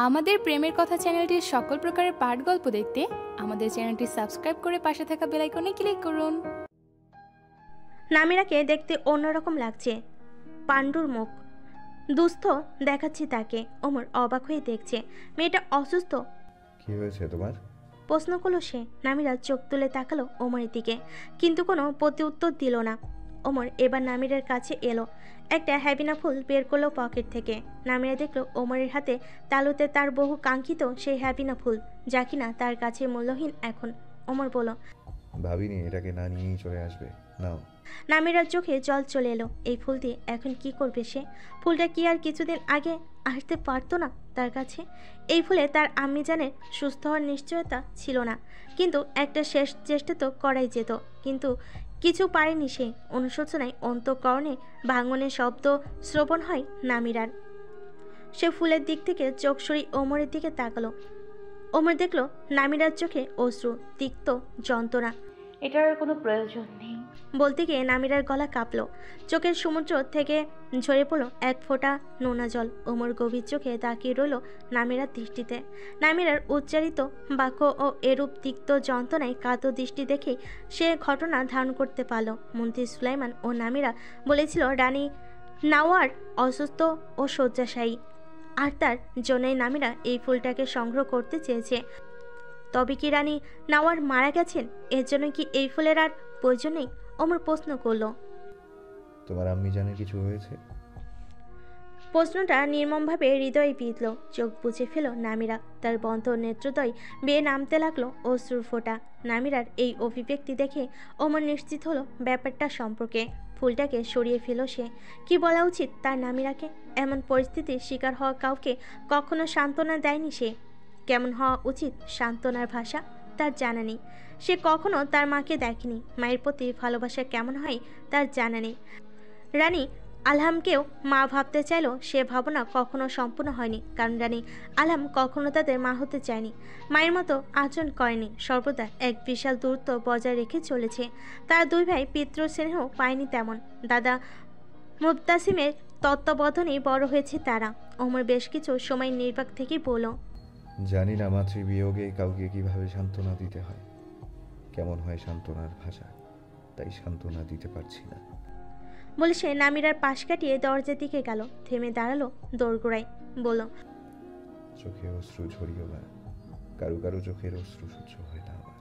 আমাদের প্রেমের কথা চ্যানেলটির সকল প্রকারের পাঠ গল্প দেখতে আমাদের চ্যানেলটি সাবস্ক্রাইব করে পাশে থাকা বেল আইকনে ক্লিক করুন। নামিরাকে দেখতে অন্যরকম লাগছে। পাণ্ডুর মুখ দুস্থ দেখাচ্ছে তাকে। ওমর অবাক হয়ে দেখছে মেয়েটা অসুস্থ। কি হয়েছে তোমার? প্রশ্ন করলো সে। নামিরা চোখ তুলে তাকালো ওমরের দিকে, কিন্তু কোনো প্রত্যুত্তর দিল না। ওমর এবার নামিরার কাছে এলো, একটা হ্যাবিনা ফুল বের করলো পকেট থেকে। নামিরা দেখলো ওমরের হাতে তালুতে তার বহু কাঙ্ক্ষিত সেই হ্যাবিনা ফুল, যা কিনা তার কাছে মূল্যহীন এখন। ওমর বলল, ভাবিনি এটাকে না নিয়েই চলে আসবে, নাও। নামিরার চোখে জল চলে এলো। এই ফুল দিয়ে এখন কি করবে সে? ফুলটা কি আর কিছুদিন আগে আসতে পারতো না তার কাছে? এই ফুলে তার আম্মি জানের সুস্থ হওয়ার নিশ্চয়তা ছিল না, কিন্তু একটা শেষ চেষ্টা তো করাই যেত। কিন্তু কিছু পারেনি সে। অনুশোচনায় অন্তঃকরণে ভাঙনের শব্দ শ্রবণ হয় নামিরার। সে ফুলের দিক থেকে চোখ সরিয়ে ওমরের দিকে তাকালো। ওমর দেখলো নামিরার চোখে অশ্রু, তিক্ত যন্ত্রণা। এটার কোনো প্রয়োজন নেই বলতে গিয়ে নামিরার গলা কাঁপলো। চোখের সমুদ্র থেকে ঝরে পড়লো এক ফোঁটা নোনা জল। ওমর গভীর চোখে তাকিয়ে রইল নামিরার দৃষ্টিতে। নামিরার উচ্চারিত বাক্য ও এরূপ তিক্ত যন্ত্রণায় কাতো দৃষ্টি দেখে সে ঘটনা ধারণ করতে পারল। মন্ত্রী সুলাইমান ও নামিরা বলেছিল রানী নাওয়ার অসুস্থ ও শয্যাশায়ী, আর তার জন্যই নামিরা এই ফুলটাকে সংগ্রহ করতে চেয়েছে। তবে কি রানী নাওয়ার মারা গেছেন? এর জন্য কি এই ফুলের আর প্রয়োজন নেই? ওমর প্রশ্ন করলো। তোমার আম্মি জানের কিছু হয়েছে? প্রশ্নটা নির্মমভাবে হৃদয়ে বিঁধল। চোখ বুজে ফেল নামিরা। তার বন্ধ নেত্রদয় বেয়ে নামতে লাগলো অশ্রুর ফোঁটা। নামিরার এই অভিব্যক্তি দেখে ওমর নিশ্চিত হলো ব্যাপারটা সম্পর্কে। ফুলটাকে সরিয়ে ফেল সে। কি বলা উচিত তার নামিরাকে? এমন পরিস্থিতির শিকার হওয়া কাউকে কখনো সান্ত্বনা দেয়নি সে। কেমন হওয়া উচিত সান্ত্বনার ভাষা তার জানা নেই। সে কখনো তার মাকে দেখেনি। মায়ের প্রতি ভালোবাসা কেমন হয় তার জানা নেই। রানী আলহামকেও মা ভাবতে চাইলেও সে ভাবনা কখনো সম্পূর্ণ হয়নি, কারণ রানী আলহাম কখনো তাদের মা হতে চায়নি। মায়ের মতো আচরণ করেনি, সর্বদা এক বিশাল দূরত্ব বজায় রেখে চলেছে। তার দুই ভাই পিতৃ স্নেহ পায়নি তেমন। দাদা মুবতাসিমের তত্ত্বাবধানেই বড় হয়েছে তারা। ওমর বেশ কিছু সময় নির্বাক থেকেই বলল, জানি না মাতৃবিয়োগে কাউকে কিভাবে সান্ত্বনা দিতে হয়, কেমন হয় সান্ত্বনার ভাষা, তাই সান্ত্বনা দিতে পারছি না। বলে সে নামিরার পাশ কাটিয়ে দরজার দিকে গেল। থেমে দাঁড়ালো দোরগোড়ায়। বলল, চোখে অশ্রু ঝরিও না, কারু কারু চোখের অশ্রু সহ্য হয় না আমার।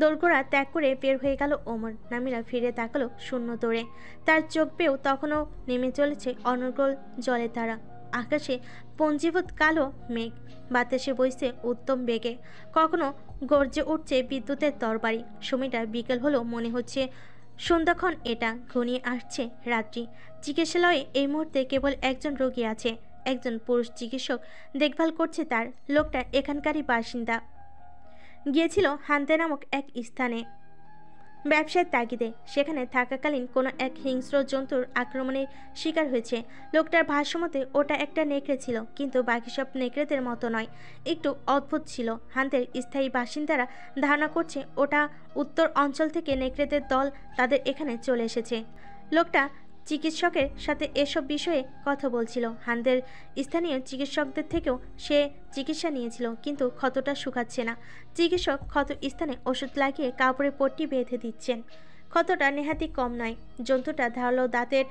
দোরগোড়া ত্যাগ করে বের হয়ে গেল ওমর। নামিরা ফিরে তাকালো শূন্য দৌড়ে। তার চোখ পেয়েও তখনও নেমে চলেছে অনর্গল জলের ধারা। আকাশে পঞ্জীভূত কালো মেঘ, বাতাসে বইছে উত্তম বেগে। কখনো গর্জে উঠছে বিদ্যুতের তরবারি। সময়টা বিকেল হলো মনে হচ্ছে সন্ধ্যাক্ষণ। এটা ঘনিয়ে আসছে রাত্রি। চিকিৎসালয়ে এই মুহূর্তে কেবল একজন রোগী আছে। একজন পুরুষ চিকিৎসক দেখভাল করছে তার। লোকটা এখানকারই বাসিন্দা। গিয়েছিল হান্তে নামক এক স্থানে ব্যবসায়ের তাগিদে। সেখানে থাকাকালীন কোনো এক হিংস্র জন্তুর আক্রমণের শিকার হয়েছে। লোকটার ভাষ্যমতে ওটা একটা নেকড়ে ছিল, কিন্তু বাকি সব নেকড়েদের মতো নয়, একটু অদ্ভুত ছিল। হান্তের স্থায়ী বাসিন্দারা ধারণা করছে ওটা উত্তর অঞ্চল থেকে নেকড়েদের দল তাদের এখানে চলে এসেছে। লোকটা চিকিৎসকের সাথে এসব বিষয়ে কথা বলছিল। হান্দের স্থানীয় চিকিৎসকদের থেকেও সে চিকিৎসা নিয়েছিল, কিন্তু ক্ষতটা শুকাচ্ছে না। চিকিৎসক ক্ষত স্থানে ওষুধ লাগিয়ে কাপড়ে পট্টি বেঁধে দিচ্ছেন। ক্ষতটা নেহাতি কম নয়। জন্তুটা ধারালো দাঁতের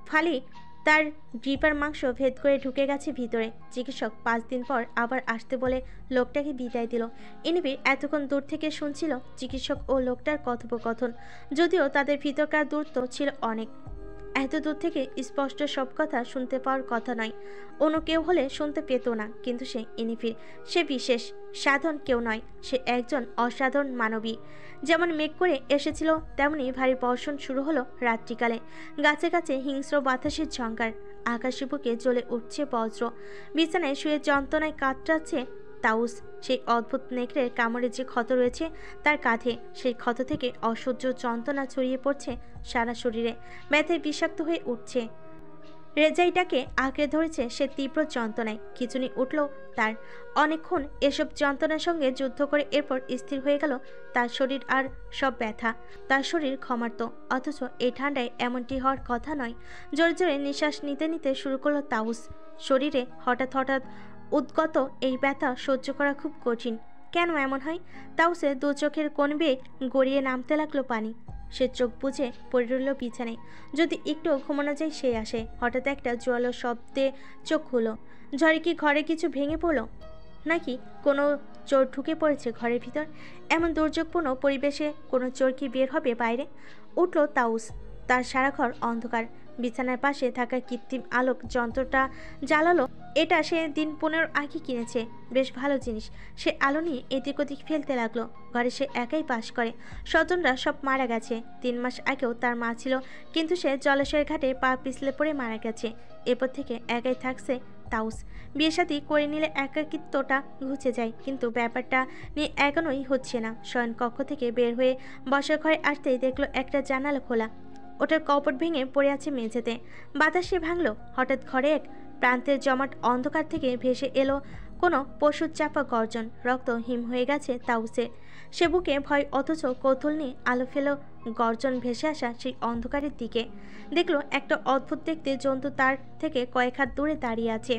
ফালি তার গ্রিপার মাংস ভেদ করে ঢুকে গেছে ভিতরে। চিকিৎসক 5 দিন পর আবার আসতে বলে লোকটাকে বিদায় দিল। এনিবি এতক্ষণ দূর থেকে শুনছিল চিকিৎসক ও লোকটার কথোপকথন, যদিও তাদের ভিতরকার দূরত্ব ছিল অনেক। এত দূর থেকে স্পষ্ট সব কথা শুনতে পাওয়ার কথা নয়। অন্য কেউ হলে শুনতে পেত না, কিন্তু সে ইনিফির। সে বিশেষ সাধারণ কেউ নয়, সে একজন অসাধারণ মানবী। যেমন মেঘ করে এসেছিল, তেমনি ভারী বর্ষণ শুরু হলো রাত্রিকালে। গাছে গাছে হিংস্র বাতাসের ঝঙ্কার। আকাশে বুকে জ্বলে উঠছে বজ্র। বিছানায় শুয়ে যন্ত্রণায় কাতরাচ্ছে তাউস। সেই অদ্ভুত নেকড়ের কামড়ে যে ক্ষত রয়েছে তার কাঁধে, সেই ক্ষত থেকে অসহ্য যন্ত্রণা ছড়িয়ে পড়ছে সারা শরীরে। ব্যথায় বিষাক্ত হয়ে উঠছে। রেজাইটাকে আঁকড়ে ধরেছে সে তীব্র যন্ত্রণায়। খিঁচুনি উঠল তার। অনেকক্ষণ এসব যন্ত্রণার সঙ্গে যুদ্ধ করে এরপর স্থির হয়ে গেল তার শরীর আর সব ব্যথা। তার শরীর ক্ষমার্ত, অথচ এই ঠান্ডায় এমনটি হওয়ার কথা নয়। জোরে জোরে নিঃশ্বাস নিতে নিতে শুরু করলো তাউস। শরীরে হঠাৎ হঠাৎ উদ্গত এই ব্যথা সহ্য করা খুব কঠিন। কেন এমন হয়? তাউসে দু চোখের কোণ বেয়ে গড়িয়ে নামতে লাগলো পানি। সে চোখ বুজে পড়ে রইল বিছানায়। যদি একটু ঘুমানো যায় সে আসে। হঠাৎ একটা জোরালো শব্দে চোখ খুলো। ঝড়ে কি ঘরে কিছু ভেঙে পড়লো, নাকি কোনো চোর ঢুকে পড়েছে ঘরের ভিতর? এমন দুর্যোগপূর্ণ পরিবেশে কোনো চোর কি বের হবে বাইরে? উঠল তাউস। তার সারা ঘর অন্ধকার। বিছানার পাশে থাকা কৃত্রিম আলোক যন্ত্রটা জ্বালালো। এটা সে দিন 15 আগে কিনেছে, বেশ ভালো জিনিস। সে আলো নিয়ে এদিক ওদিক ফেলতে লাগলো। ঘরে সে একাই বাস করে, স্বজনরা সব মারা গেছে। 3 মাস আগেও তার মা ছিল, কিন্তু সে জলাশয়ের ঘাটে পা পিছলে পড়ে মারা গেছে। এরপর থেকে একাই থাকছে তাউস। বিয়ে শাদী করে নিলে একাকিত্বটা ঘুচে যায়, কিন্তু ব্যাপারটা নিয়ে এগোনোই হচ্ছে না। শয়ন কক্ষ থেকে বের হয়ে বসার ঘরে আসতেই দেখলো একটা জানালা খোলা। ওটার কপট ভেঙে পড়ে আছে মেঝেতে। বাতাসে ভাঙলো। হঠাৎ ঘরে এক প্রান্তের জমাট অন্ধকার থেকে ভেসে এলো কোনো পশুর চাপা গর্জন। রক্ত হিম হয়ে গেছে তাউসে। সে বুকে ভয় অথচ কৌতূহল নিয়ে আলো ফেলো গর্জন ভেসে আসা সেই অন্ধকারের দিকে। দেখলো একটা অদ্ভুত দেখতে জন্তু তার থেকে কয়েক হাত দূরে দাঁড়িয়ে আছে।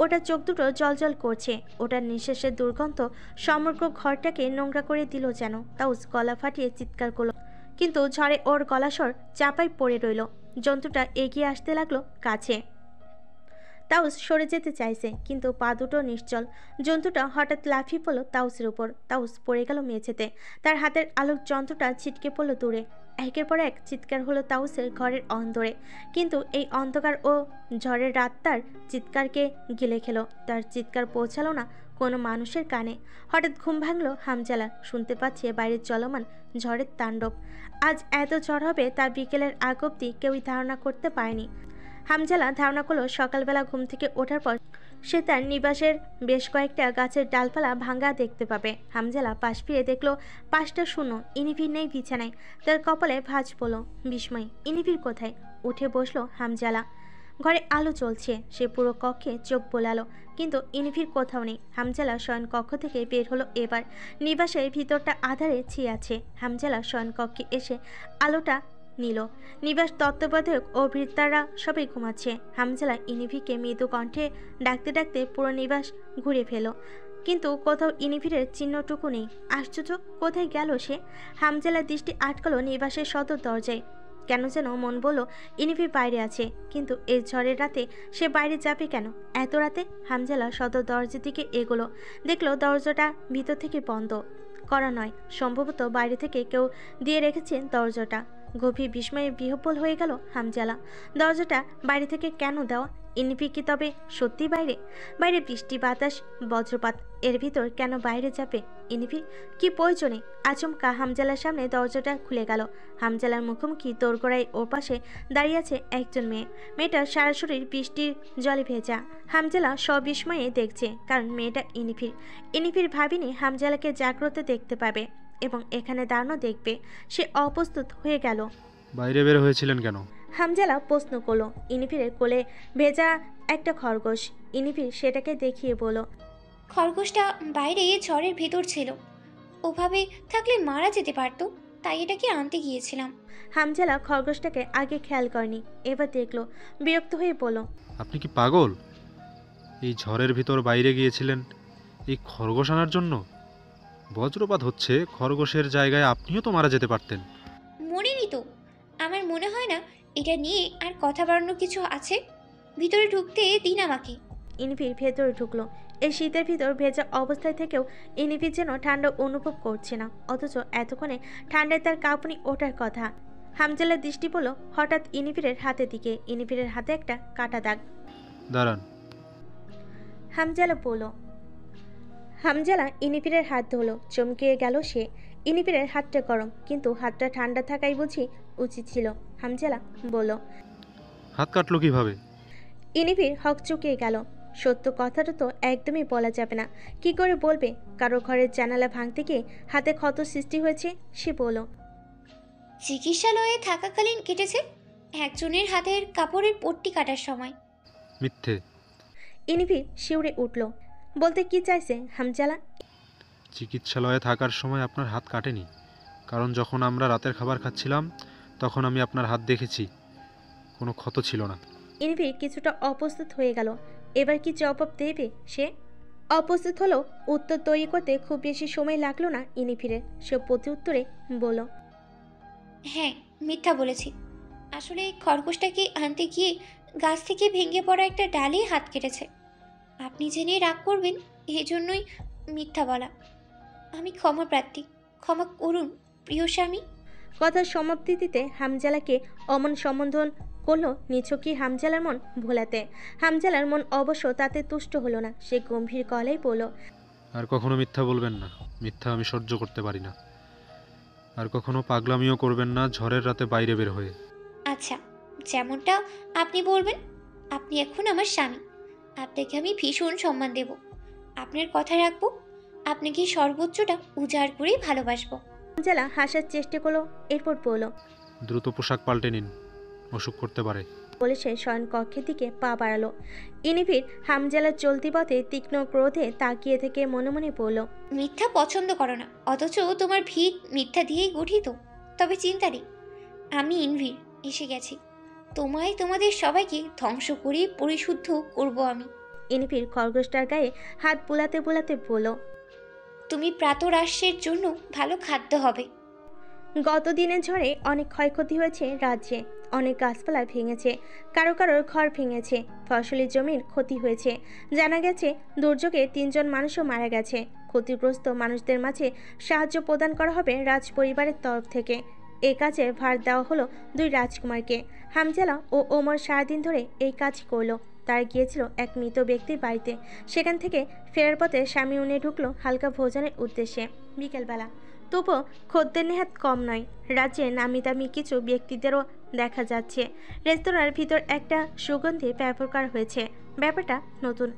ওটার চোখ দুটো জলজল করছে। ওটার নিঃশ্বাসের দুর্গন্ধ সমগ্র ঘরটাকে নোংরা করে দিল যেন। তাউস গলা ফাটিয়ে চিৎকার করলো, কিন্তু ঝড়ে ওর গলাস্বর চাপাই পড়ে রইল। জন্তুটা এগিয়ে আসতে লাগলো কাছে। তাউস সরে যেতে চাইছে, কিন্তু পা দুটো নিশ্চল। জন্তুটা হঠাৎ লাফিয়ে পড়ল তাউসের উপর। তাউস পড়ে গেল মেঝেতে। তার হাতের আলোক যন্ত্রটা ছিটকে পড়ল দূরে। একের পর এক চিৎকার হলো তাউসের ঘরের অন্দরে, কিন্তু এই অন্ধকার ও ঝড়ের রাত তার চিৎকারকে গিলে খেলো। তার চিৎকার পৌঁছালো না কোনো মানুষের কানে। হঠাৎ ঘুম ভাঙলো হামজালা। শুনতে পাচ্ছে বাইরের চলমান ঝড়ের তাণ্ডব। আজ এত ঝড় হবে তা বিকেলের আগ অব্দি কেউই ধারণা করতে পারেনি। হামজালা ধারণা করলো সকালবেলা ঘুম থেকে ওঠার পর সে তার নিবাসের বেশ কয়েকটা গাছের ডালপালা ভাঙ্গা দেখতে পাবে। হামজালা পাশ ফিরে দেখলো পাশটা শূন্য। ইনিভির নেই বিছানায়। তার কপালে ভাঁজ পড়ল বিস্ময়। ইনিভির কোথায়? উঠে বসলো হামজালা। ঘরে আলো জ্বলছে। সে পুরো কক্ষে চোখ বোলালো, কিন্তু ইনিভির কোথাও নেই। হামজালা শয়ন কক্ষ থেকে বের হলো এবার। নিবাসের ভিতরটা আধারে ছিয়ে আছে। হামজালা শয়ন কক্ষে এসে আলোটা নিল। নিবাস তত্ত্বাবধায়ক ও ভৃত্তারা সবাই ঘুমাচ্ছে। হামজালা ইনিভিকে মৃদু কণ্ঠে ডাকতে ডাকতে পুরো নিবাস ঘুরে ফেল, কিন্তু কোথাও ইনিভিরের চিহ্নটুকু নেই। আশ্চর্য, কোথায় গেল সে? হামজালার দৃষ্টি আটকালো নিবাসের সদর দরজায়। কেন যেন মন বলল ইনিভি বাইরে আছে, কিন্তু এই ঝড়ের রাতে সে বাইরে যাবে কেন? এত রাতে? হামজালা সদর দরজার দিকে এগোলো। দেখলো দরজাটা ভিতর থেকে বন্ধ করা নয়, সম্ভবত বাইরে থেকে কেউ দিয়ে রেখেছেন দরজাটা। গভীর বিস্ময়ে বিহ্বল হয়ে গেল হামজালা। দরজাটা বাইরে থেকে কেন দেওয়া? ইনিভি কি তবে সত্যি বাইরে? বাইরে বৃষ্টি, বাতাস, বজ্রপাত, এর ভিতর কেন বাইরে যাবে ইনিভি? কি প্রয়োজনে? আচমকা হামজালার সামনে দরজাটা খুলে গেল। হামজালার মুখোমুখি দোরগোড়ায় ওর পাশে দাঁড়িয়ে আছে একজন মেয়ে। মেয়েটা সারা শরীর বৃষ্টির জলে ভেজা। হামজালা সবিস্ময়ে দেখছে, কারণ মেয়েটা ইনিভির। ইনিভির ভাবিনি হামজালাকে জাগ্রত দেখতে পাবে এবং এখানে দাঁড়ানো দেখবে। সে অপ্রস্তুত হয়ে গেল। বাইরে বের হয়েছিলেন কেন? হামজালা প্রশ্ন করলো। ইনিভিরের কোলে ভেজা একটা খরগোশ। ইনিভির সেটাকে দেখিয়ে বলল, খরগোশটা বাইরে ঝড়ের ভেতর ছিল, ওভাবে থাকলে মারা যেতে পারতো, তাই এটাকে আনতে গিয়েছিলাম। হামজালা খরগোশটাকে আগে খেয়াল করেনি, এবার দেখলো। বিরক্ত হয়ে বলল, আপনি কি পাগল? এই ঝড়ের ভিতর বাইরে গিয়েছিলেন এই খরগোশ আনার জন্য? বজ্রপাত হচ্ছে, খরগোশের জায়গায় আপনিও তো মারা যেতে পারতেন। মরিনি তো। আমার মনে হয় না এটা নিয়ে আর কথা বাড়ানোর কিছু আছে। ভিতরে ঢুকতে দিন আমাকে। ইনিভির ভেতরে ঢুকলো। এই শীতের ভিতর ভেজা অবস্থায় থেকেও ইনিভির যেন ঠান্ডা অনুভব করছে না, অথচ এতক্ষণে ঠান্ডায় তার কাঁপুনি ওঠার কথা। হামজালার দৃষ্টি পড়ল হঠাৎ ইনিভিরের হাতের দিকে। ইনিভিরের হাতে একটা কাটা দাগ। দাঁড়ান। হামজালা বলল। হামজালা ইনিভিরের হাত ধরল। চমকে গেল সে। ইনিভিরের হাতটা গরম, কিন্তু হাতটা ঠান্ডা থাকাই বুঝি উচিত ছিল। হামজালা বলল, হাত কাটলো কিভাবে? ইনিভির হক চুকিয়ে গেল। সত্য কথাটা তো একদমই বলা যাবে না। কি করে বলবে? কারো ঘরের জানালা ভাঙতে গিয়ে হাতে ক্ষত সৃষ্টি হয়েছে, সে বলল। চিকিৎসালয়ে থাকাকালীন কেটেছে, একজনের হাতের কাপড়ের পট্টি কাটার সময়। মিথ্যে। ইনিভি শিউরে উঠল। বলতে কি চাইছে হামজালা? চিকিৎসালয়ে থাকার সময় আপনার হাত কাটেনি, কারণ যখন আমরা রাতের খাবার খাচ্ছিলাম তখন আমি আপনার হাত দেখেছি, কোনো ক্ষত ছিল না। ইনিভি কিছুটা অপ্রস্তুত হয়ে গেল। এবার কি জবাব দেবে সে? অপ্রস্তুত হলেও উত্তর তৈরি করতে খুব বেশি সময় লাগলো না ইনিফিরের। সে প্রতি উত্তরে বলল, হ্যাঁ, মিথ্যা বলেছি। আসলে খরগোশটাকে আনতে গিয়ে গাছ থেকে ভেঙে পড়া একটা ডালে হাত কেটেছে। আপনি জেনে রাগ করবেন, এই জন্যই মিথ্যা বলা। আমি ক্ষমা প্রার্থী, ক্ষমা করুন প্রিয় স্বামী। কথার সমাপ্তি দিতে হামজালাকে অমন সম্বোধন করলো নিছকই হামজালার মন ভোলাতে। হামজালার মন অবশ্য তাতে তুষ্ট হলো না। সে গম্ভীর গলায় বলল, আর কখনো মিথ্যা বলবেন না, মিথ্যা আমি সহ্য করতে পারি না। আর কখনো পাগলামিও করবেন না ঝড়ের রাতে বাইরে বের হয়ে। আচ্ছা, যেমনটা আপনি বলবেন। আপনি এখন আমার স্বামী, আপনাকে আমি ভীষণ সম্মান দেব, আপনার কথা রাখবো, আপনাকে সর্বোচ্চটা উজাড় করেই ভালোবাসবো। হামজালা হাসার চেষ্টা করলো, এরপর বলল, দ্রুত পোশাক পাল্টে নিন, অসুখ করতে পারে। বলে সে শয়ন কক্ষের দিকে পা বাড়ালো। ইনিফির হামজালার চলতি পথে তীক্ষ্ণ ক্রোধে তাকিয়ে থেকে মনে মনে বলল, মিথ্যা পছন্দ করো না, অথচ তোমার ভিত মিথ্যা দিয়েই গঠিত। তবে চিন্তা নেই, আমি ইনভির এসে গেছি। তোমায় তোমাদের সবাইকে ধ্বংস করে পরিশুদ্ধ করব আমি। ইনিফির খরগোশটার গায়ে হাত বুলাতে বুলাতে বলল, তুমি প্রাতরাশের জন্য ভালো খাদ্য হবে। গত দিনের ঝড়ে অনেক ক্ষয়ক্ষতি হয়েছে রাজ্যে। অনেক গাছপালা ভেঙেছে, কারো কারোর ঘর ভেঙেছে, ফসলি জমির ক্ষতি হয়েছে। জানা গেছে দুর্যোগে 3 জন মানুষও মারা গেছে। ক্ষতিগ্রস্ত মানুষদের মাঝে সাহায্য প্রদান করা হবে রাজ পরিবারের তরফ থেকে। এই কাজের ভার দেওয়া হলো 2 রাজকুমারকে। হামজালা ও ওমর সারাদিন ধরে এই কাজ করলো। তারা গিয়েছিল এক মৃত ব্যক্তির বাড়িতে। সেখান থেকে ফেরার পথে স্বামী উনি ঢুকলো হালকা ভোজনের উদ্দেশ্যে। বিকেলবেলা, তবুও খদ্দের নেহাত কম নয়। রাজ্যে নামি দামি কিছু ব্যক্তিদেরও দেখা যাচ্ছে। রেস্তোরাঁর ভিতর একটা সুগন্ধি ব্যবহার করা হয়েছে। ব্যাপারটা নতুন,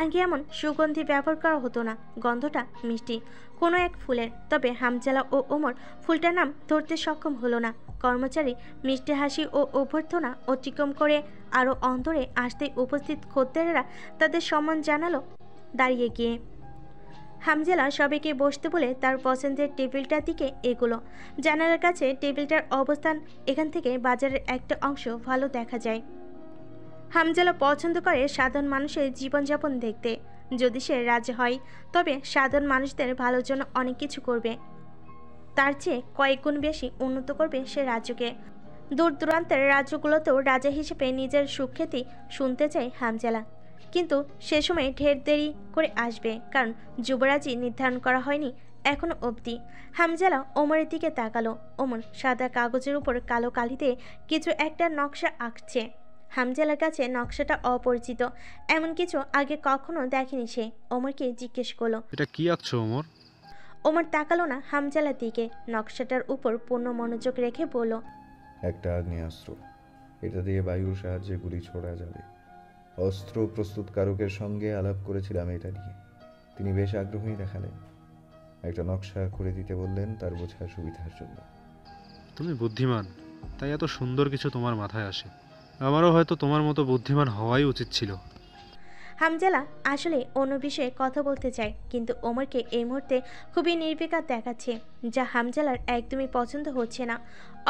আগে এমন সুগন্ধি ব্যবহার করা হতো না। গন্ধটা মিষ্টি, কোনো এক ফুলের। তবে হামজালা ও ওমর ফুলটার নাম ধরতে সক্ষম হলো না। কর্মচারী মিষ্টি হাসি ও অভ্যর্থনা অতিক্রম করে আরও অন্তরে আসতে উপস্থিত খদ্দেরেরা তাদের সম্মান জানালো দাঁড়িয়ে গিয়ে। হামজালা সবাইকে বসতে বলে তার পছন্দের টেবিলটার দিকে এগোলো। জানালার কাছে টেবিলটার অবস্থান, এখান থেকে বাজারের একটা অংশ ভালো দেখা যায়। হামজালা পছন্দ করে সাধারণ মানুষের জীবনযাপন দেখতে। যদি সে রাজা হয় তবে সাধারণ মানুষদের ভালোর জন্য অনেক কিছু করবে। তার চেয়ে কয়েক গুণ বেশি উন্নত করবে সে রাজ্যকে। দূর দূরান্তের রাজ্যগুলোতেও রাজা হিসেবে নিজের সুখ্যাতি শুনতে চায় হামজালা। কিন্তু সে সময় ঢের দেরি করে আসবে, কারণ যুবরাজই নির্ধারণ করা হয়নি এখনো অবধি। হামজালা ওমরের দিকে তাকালো। ওমর সাদা কাগজের উপর কালো কালিতে কিছু একটা নকশা আঁকছে। হামজালার কাছে নকশাটা অপরিচিত, এমন কিছু আগে কখনো দেখেনি সে। ওমরকে জিজ্ঞেস করলো, এটা কি আঁকছো ওমর? ওমর তাকালো না হামজালার দিকে, নকশাটার উপর পূর্ণ মনোযোগ রেখে বলল, একটা আগ্নেয়াস্ত্র। এটা দিয়ে বায়ুর সাহায্যে গুলি ছোড়া যাবে। অস্ত্র প্রস্তুতকারকের সঙ্গে আলাপ করেছিলাম এটা নিয়ে। তিনি বেশ আগ্রহী দেখালেন। একটা নকশা করে দিতে বললেন তার বোঝার সুবিধার জন্য। তুমি বুদ্ধিমান, তাই এত সুন্দর কিছু তোমার মাথায় আসে। আমারও হয়তো তোমার মতো বুদ্ধিমান হওয়াই উচিত ছিল। হামজালা আসলে অন্য বিষয়ে কথা বলতে চায়, কিন্তু ওমরকে এই মুহূর্তে খুবই নির্বিকার দেখাচ্ছে, যা হামজালার একদমই পছন্দ হচ্ছে না।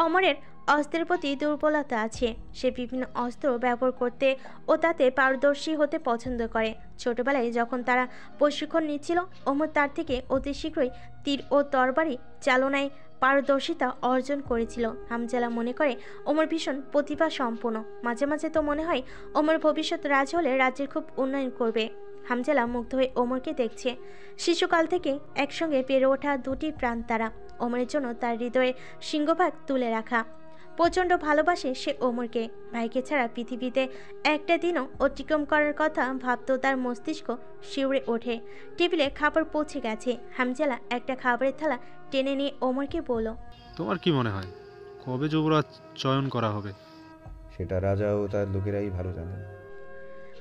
ওমরের অস্ত্রের প্রতি দুর্বলতা আছে। সে বিভিন্ন অস্ত্র ব্যবহার করতে ও তাতে পারদর্শী হতে পছন্দ করে। ছোটবেলায় যখন তারা প্রশিক্ষণ নিচ্ছিল, ওমর তার থেকে অতি শীঘ্রই তীর ও তরবারি চালনায় পারদর্শিতা অর্জন করেছিল। হামজালা মনে করে ওমর ভীষণ প্রতিভা সম্পন্ন। মাঝে মাঝে তো মনে হয় ওমর ভবিষ্যৎ রাজ হলে রাজ্যের খুব উন্নয়ন করবে। হামজালা মুগ্ধ হয়ে ওমরকে দেখছে। শিশুকাল থেকে একসঙ্গে বেড়ে ওঠা 2টি প্রাণ তারা। ওমরের জন্য তার হৃদয়ের সিংহভাগ তুলে রাখা। প্রচণ্ড ভালোবাসে সে ওমরকে। ভাইকে ছাড়া পৃথিবীতে একটা দিনও অতিক্রম করার কথা ভাবতেও তার মস্তিষ্ক শিউরে ওঠে। টেবিলে খাবার পৌঁছে গেছে। হামজালা একটা খাবারের থালা টেনে নিয়ে ওমরকে বলল, তোমার কি মনে হয় কবে যুবরাজ চয়ন করা হবে? সেটা রাজা ও তার লোকেরাই ভালো জানেন।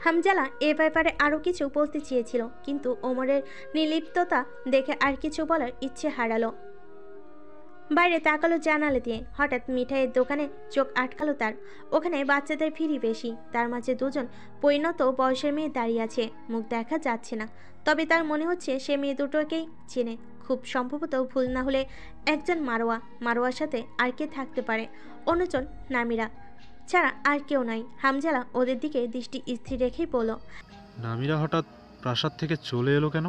হামজালা এ ব্যাপারে আরও কিছু বলতে চেয়েছিল, কিন্তু ওমরের নির্লিপ্ততা দেখে আর কিছু বলার ইচ্ছে হারালো। বাইরে তাকালো জানালা দিয়ে। হঠাৎ মিঠাইয়ের দোকানে চোখ আটকালো তার। ওখানে বাচ্চাদের ভিড়ই বেশি। তার মাঝে 2 জন পরিণত বয়সের মেয়ে দাঁড়িয়ে আছে। মুখ দেখা যাচ্ছে না, তবে তার মনে হচ্ছে সে মেয়ে দুটোকেই চেনে। খুব সম্ভবত ভুল না হলে একজন মারোয়া। মারোয়ার সাথে আর কে থাকতে পারে? অন্যজন নামিরা ছাড়া আর কেউ নয়। হামজালা ওদের দিকে দৃষ্টি স্থির রেখেই বলল, নামিরা হঠাৎ প্রাসাদ থেকে চলে এলো কেন?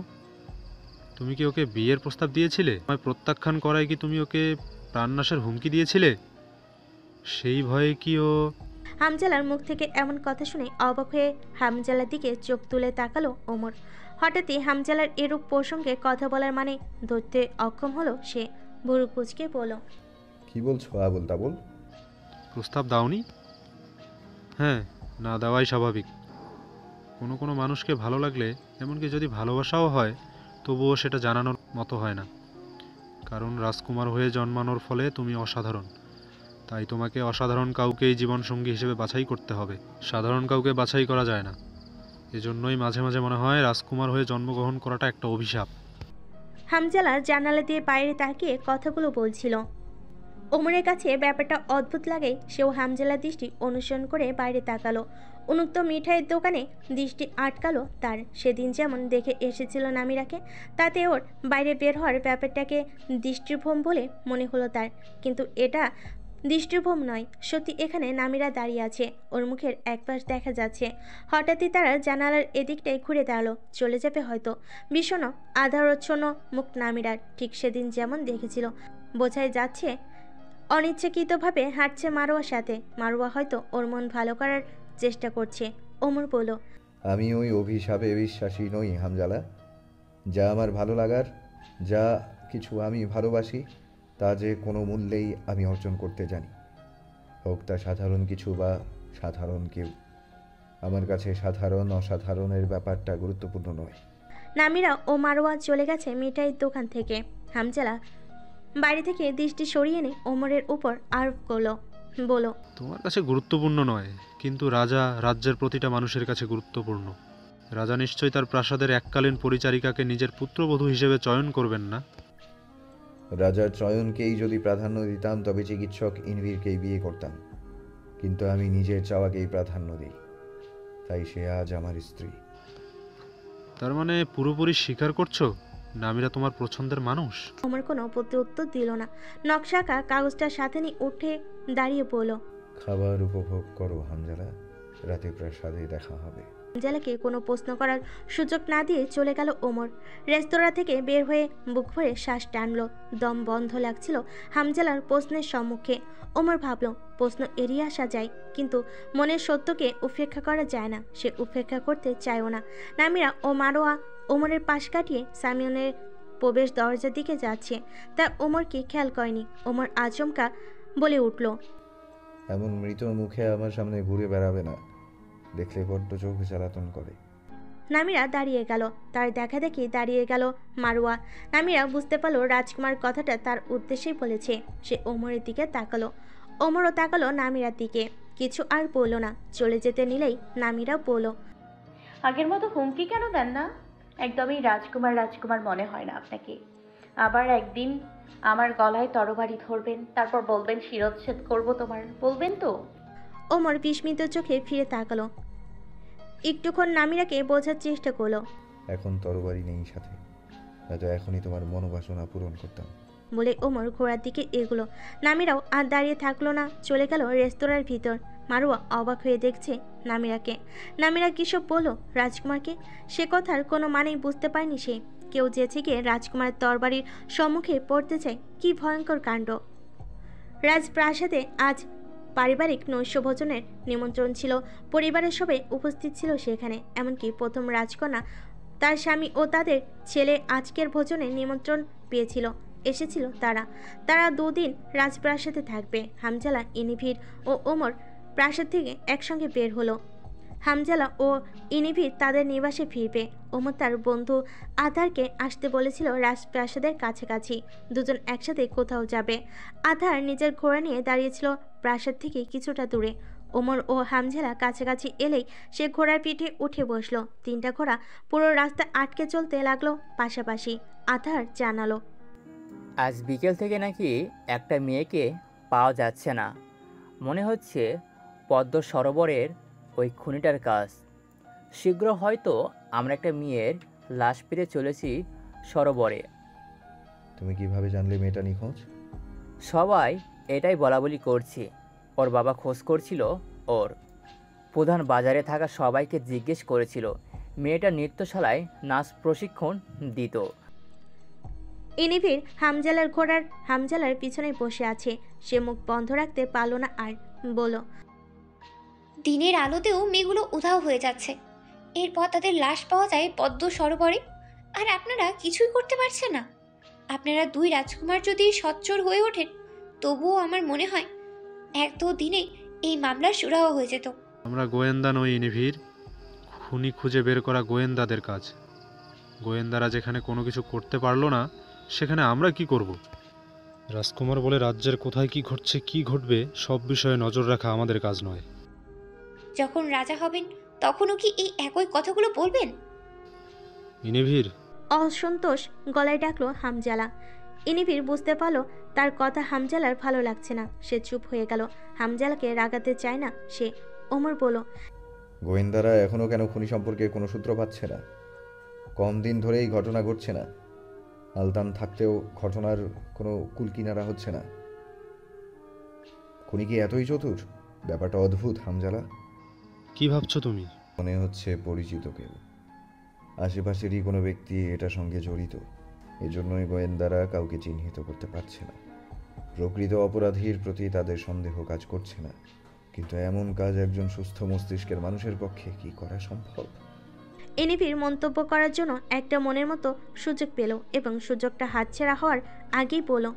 তুমি কি ওকে বিয়ের প্রস্তাব দিয়েছিলে? আমায় প্রত্যাখ্যান করায় কি তুমি ওকে প্রাণনাশের হুমকি দিয়েছিলে? সেই ভয়ে কি ও... হামজালার মুখ থেকে এমন কথা শুনে অবাক হয়ে হামজালার দিকে চোখ তুলে তাকালো ওমর। হঠাৎই হামজালার এরূপ প্রসঙ্গে কথা বলার মানে ধরতে অক্ষম হলো সে। ভুরু কুঁচকে বলল, কি বলছো আবুল তাবুল? প্রস্তাব দাওনি? হ্যাঁ, না দেওয়াই স্বাভাবিক। কোনো কোনো মানুষকে ভালো লাগলে, এমনকি যদি ভালোবাসাও হয়, তবুও সেটা জানানোর মতো হয় না। কারণ রাজকুমার হয়ে জন্মানোর ফলে তুমি অসাধারণ, তাই তোমাকে অসাধারণ কাউকেই জীবনসঙ্গী হিসেবে বাছাই করতে হবে। সাধারণ কাউকে বাছাই করা যায় না। এজন্যই মাঝে মাঝে মনে হয় রাজকুমার হয়ে জন্মগ্রহণ করাটা একটা অভিশাপ। হামজালা জানালা দিয়ে বাইরে তাকিয়ে কথাগুলো বলছিল। ওমরের কাছে ব্যাপারটা অদ্ভুত লাগে, সেও হামজালার দৃষ্টি অনুসরণ করে বাইরে তাকালো। উন্মুক্ত মিঠাইয়ের দোকানে দৃষ্টি আটকালো তার। সেদিন যেমন দেখে এসেছিল নামিরাকে, তাতে ওর বাইরে বের হওয়ার ব্যাপারটাকে দৃষ্টিভ্রম বলে মনে হলো তার। কিন্তু এটা দৃষ্টিভ্রম নয়, সত্যি এখানে নামিরা দাঁড়িয়ে আছে, ওর মুখের একপাশ দেখা যাচ্ছে। হঠাৎই তারা জানালার এদিকটাই ঘুরে দাঁড়ালো, চলে যাবে হয়তো। বিষণ্ণ আধারচ্ছন্ন মুখ নামিরার, ঠিক সেদিন যেমন দেখেছিল। বোঝাই যাচ্ছে অনিচ্ছাকৃতভাবে হাঁটছে মারোয়ার সাথে। মারোয়া হয়তো ওর মন ভালো করার চেষ্টা করছে। ওমর বলল, আমি ওই অভিশাপে বিশ্বাসী নই হামজালা। যা আমার ভালো লাগার, যা কিছু আমি ভালোবাসি, তা যে কোনো মূল্যেই আমি অর্জন করতে জানি, হোক তা সাধারণ কিছু বা সাধারণ কেউ। আমার কাছে সাধারণ অসাধারণের ব্যাপারটা গুরুত্বপূর্ণ নয়। নামিরা ও মারোয়া চলে গেছে মিঠাইয়ের দোকান থেকে। হামজালা বাড়ি থেকে দৃষ্টি সরিয়ে এনে ওমরের উপর আরোপ করলো, বলো, তোমার কাছে গুরুত্বপূর্ণ নয়, কিন্তু রাজা রাজ্যের প্রতিটা মানুষের কাছে গুরুত্বপূর্ণ। রাজা নিশ্চয়ই তার প্রাসাদের এককালীন পরিচারিকাকে নিজের পুত্রবধূ হিসেবে চয়ন করবেন না? রাজার চয়নকেই যদি প্রাধান্য দিতাম তবে চিকিৎসক ইনভিরকেই বিয়ে করতাম, কিন্তু আমি নিজের চাওয়াকেই প্রাধান্য দিই, তাই সে আজ আমার স্ত্রী। তার মানে পুরোপুরি স্বীকার করছো নামিরা তোমার পছন্দের মানুষ? ওমর কোনো প্রত্যুত্তর দিল না। নকশাকা কাগজটার সাথে নিয়ে উঠে দাঁড়িয়ে বলল, খাবার উপভোগ করো হামজালা, রাতে প্রাসাদে দেখা হবে। হামজালাকে কোনো প্রশ্ন করার সুযোগ না দিয়ে চলে গেল ওমর। রেস্তোরাঁ থেকে বের হয়ে বুক ভরে শ্বাস টানলো, দম বন্ধ লাগছিল হামজালার প্রশ্নের সম্মুখে। ওমর ভাবল, প্রশ্ন এড়িয়ে আসা যায়, কিন্তু মনের সত্যকে উপেক্ষা করা যায় না, সে উপেক্ষা করতে চায়ও না। নামিরা ও মারোয়া ওমরের পাশ কাটিয়ে সামিয়নের প্রবেশ দরজার দিকে যাচ্ছে, তা ওমরকে খেয়াল করেনি। ওমর আচমকা বলে উঠল, এমন মৃত মুখে আমার সামনে ঘুরে বেড়াবে না, দেখলে বড্ড চোখ জ্বালাতন করে। নামিরা দাঁড়িয়ে গেল, তার দেখা দেখি দাঁড়িয়ে গেল মারোয়া। নামিরা বুঝতে পারলো রাজকুমার কথাটা তার উদ্দেশ্যেই বলেছে। সে ওমরের দিকে তাকালো, ওমরও তাকালো নামিরার দিকে, কিছু আর বলল না। চলে যেতে নিলেই নামিরা বলল, আগের মতো হুমকি কেন দেন না? একদমই রাজকুমার রাজকুমার মনে হয় না আপনাকে। আবার একদিন আমার গলায় তরবারি ধরবেন, তারপর বলবেন শিরচ্ছেদ করব তোমার, বলবেন তো? ওমর বিস্মিত চোখে ফিরে তাকালো, একটুক্ষণ নামিরাকে বোঝার চেষ্টা করলো। এখন তরবারি নেই সাথে, হয়তো এখনই তোমার মনোবাসনা পূরণ করতাম। বলে ওমর ঘোড়ার দিকে এগুলো। নামিরাও আর দাঁড়িয়ে থাকলো না, চলে গেল রেস্তোরাঁর ভিতর। মারুয়া অবাক হয়ে দেখছে নামিরাকে। নামিরা কিসব বলল রাজকুমারকে, সে কথার কোনো মানেই বুঝতে পারেনি সে। কেউ যেছে গিয়ে রাজকুমারের তরবারির সম্মুখে পড়তে চায়, কি ভয়ঙ্কর কাণ্ড! রাজপ্রাসাদে আজ পারিবারিক নৈশভোজনের নিমন্ত্রণ ছিল, পরিবারের সবাই উপস্থিত ছিল সেখানে। এমনকি প্রথম রাজকন্যা, তার স্বামী ও তাদের ছেলে আজকের ভোজনে নিমন্ত্রণ পেয়েছিল, এসেছিল তারা। তারা দুদিন রাজপ্রাসাদে থাকবে। হামজালা, ইনিভির ও ওমর প্রাসাদ থেকে একসঙ্গে বের হলো। হামজালা ও ইনিভির তাদের নিবাসে ফিরবে। ওমর তার বন্ধু আধারকে আসতে বলেছিল রাজপ্রাসাদের কাছাকাছি, দুজন একসাথে কোথাও যাবে। আধার নিজের ঘোড়া নিয়ে দাঁড়িয়েছিল প্রাসাদ থেকে কিছুটা দূরে। ওমর ও হামজালা কাছাকাছি এলেই সে ঘোড়ার পিঠে উঠে বসলো। তিনটা ঘোড়া পুরো রাস্তা আটকে চলতে লাগলো পাশাপাশি। আধার জানালো, আজ বিকেল থেকে নাকি একটা মেয়েকে পাওয়া যাচ্ছে না, মনে হচ্ছে পদ্ম সরোবরের ওই খুনিটার কাজ। শীঘ্র হয়তো আমরা একটা মেয়ের লাশ পেতে চলেছি সরোবরে। তুমি কিভাবে জানলে মেয়েটা নিখোঁজ? সবাই এটাই বলাবলি করছি, ওর বাবা খোঁজ করছিল, ওর প্রধান বাজারে থাকা সবাইকে জিজ্ঞেস করেছিল মেয়েটা নৃত্যশালায় নাচ প্রশিক্ষণ দিত। ইনিফির হামজালার পিছনে বসে আছে। সে মুখ বন্ধ রাখতে পারল না আর বলল, দিনের আলোতেও মেয়েগুলো উধাও হয়ে যাচ্ছে, এরপর তাদের লাশ পাওয়া যায় পদ্ম সরোবরে, আর আপনারা কিছুই করতে পারছেন না। আপনারা দুই রাজকুমার যদি সচ্চর হয়ে ওঠেন, তবুও আমার মনে হয় এক দু দিনে এই মামলার সুরাহা হয়ে যেত। আমরা গোয়েন্দা নই ইনিভির, খুনি খুঁজে বের করা গোয়েন্দাদের কাজ। গোয়েন্দারা যেখানে কোনো কিছু করতে পারলো না, সেখানে আমরা কি করব? রাজকুমার বলে রাজ্যের কোথায় কি ঘটছে, কি ঘটবে, সব বিষয়ে নজর রাখা আমাদের কাজ নয়। যখন রাজা হবেন তখনও কি এই একই কথাগুলো বলবেন? ইনিভির, অসন্তোষ গলায় ডাকলো হামজালা। ইনিফির বুঝতে পারলো তার কথা হামজালার ভালো লাগছে না। সে চুপ হয়ে গেল। হামজালাকে রাগাতে চায় না সে। ওমর বলল, গোয়েন্দারা এখনও কেন খুনি সম্পর্কে কোনো সূত্র পাচ্ছে না? কম দিন ধরেই ঘটনা ঘটছে না। আলতান থাকতেও ঘটনার কোনো কুলকিনারা হচ্ছে না। খুনি কি এতই চতুর? ব্যাপারটা অদ্ভুত হামজালা। কি ভাবছো তুমি? মনে হচ্ছে পরিচিত কেউ, আশেপাশেরই কোনো ব্যক্তি এটার সঙ্গে জড়িত। এজন্যই গোয়েন্দারা কাউকে চিহ্নিত করতে পারছে না। প্রকৃত অপরাধীর প্রতি তাদের সন্দেহ কাজ করছে না, কিন্তু এমন কাজ একজন সুস্থ মস্তিষ্কের মানুষের পক্ষে কি করা সম্ভব? ইনিফির মন্তব্য করার জন্য একটা মনের মতো সুযোগ পেল এবং সুযোগটা হাতছাড়া হওয়ার আগেই বলল,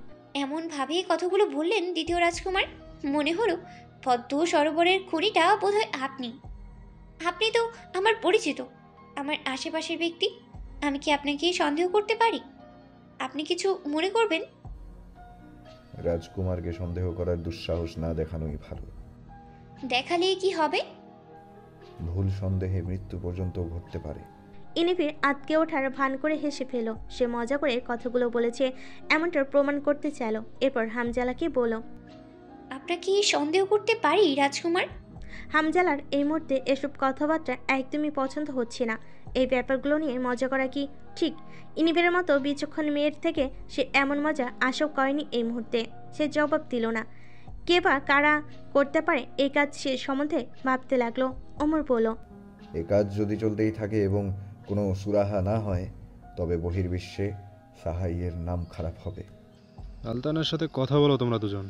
এমনভাবেই কথাগুলো বললেন দ্বিতীয় রাজকুমার। মনে হলো পদ্ম সরোবরের খুনিটা বোধহয় আপনি। আপনি তো আমার পরিচিত, আমার আশেপাশের ব্যক্তি। আমি কি আপনাকে সন্দেহ করতে পারি? আপনি কিছু মনে করবেন? রাজকুমারকে সন্দেহ করার দুঃসাহস না দেখানোই ভালো। দেখালেই কি হবে? ভুল সন্দেহে মৃত্যু পর্যন্ত ঘটতে পারে। ইনিফির আতকে ওঠার ভান করে হেসে ফেল। সে মজা করে কথাগুলো বলেছে এমনটার প্রমাণ করতে চাইল। এরপর হামজালাকে বলল, আপনাকে সন্দেহ করতে পারি রাজকুমার? হামজালার এই মুহূর্তে এসব কথাবার্তা একদমই পছন্দ হচ্ছে না। এই ব্যাপারগুলো নিয়ে মজা করা কি ঠিক? ইনিফের মতো বিচক্ষণ মেয়ের থেকে সে এমন মজা আশাও করেনি এই মুহূর্তে। সে জবাব দিল না। কে বা কারা করতে পারে এই কাজ সে সম্বন্ধে ভাবতে লাগলো। ওমর বলল, এ কাজ যদি চলতেই থাকে এবং কোনো সুরাহা না হয়, তবে বহির্বিশ্বে সাহাইয়ের নাম খারাপ হবে। আলতানের সাথে কথা বলো তোমরা দুজন।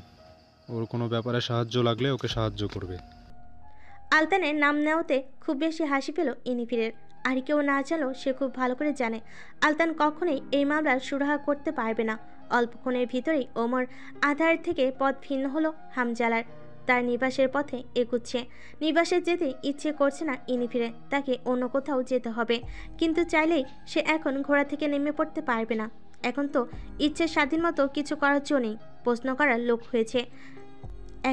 ওর কোনো ব্যাপারে সাহায্য লাগলে ওকে সাহায্য করবে। আলতানের নাম নেওয়াতে খুব বেশি হাসি পেল ইনিফিরের। আর কেউ না জানলেও সে খুব ভালো করে জানে আলতান কখনোই এই মামলার সুরাহা করতে পারবে না। অল্পক্ষণের ভিতরেই ওমর আধার থেকে পথ ভিন্ন হলো হামজালার। তার নিবাসের পথে এগুচ্ছে। নিবাসে যেতে ইচ্ছে করছে না ইনিফিরে। তাকে অন্য কোথাও যেতে হবে, কিন্তু চাইলেই সে এখন ঘোড়া থেকে নেমে পড়তে পারবে না। এখন তো ইচ্ছে স্বাধীন মতো কিছু করার জন্যই প্রশ্ন করার লোক হয়েছে।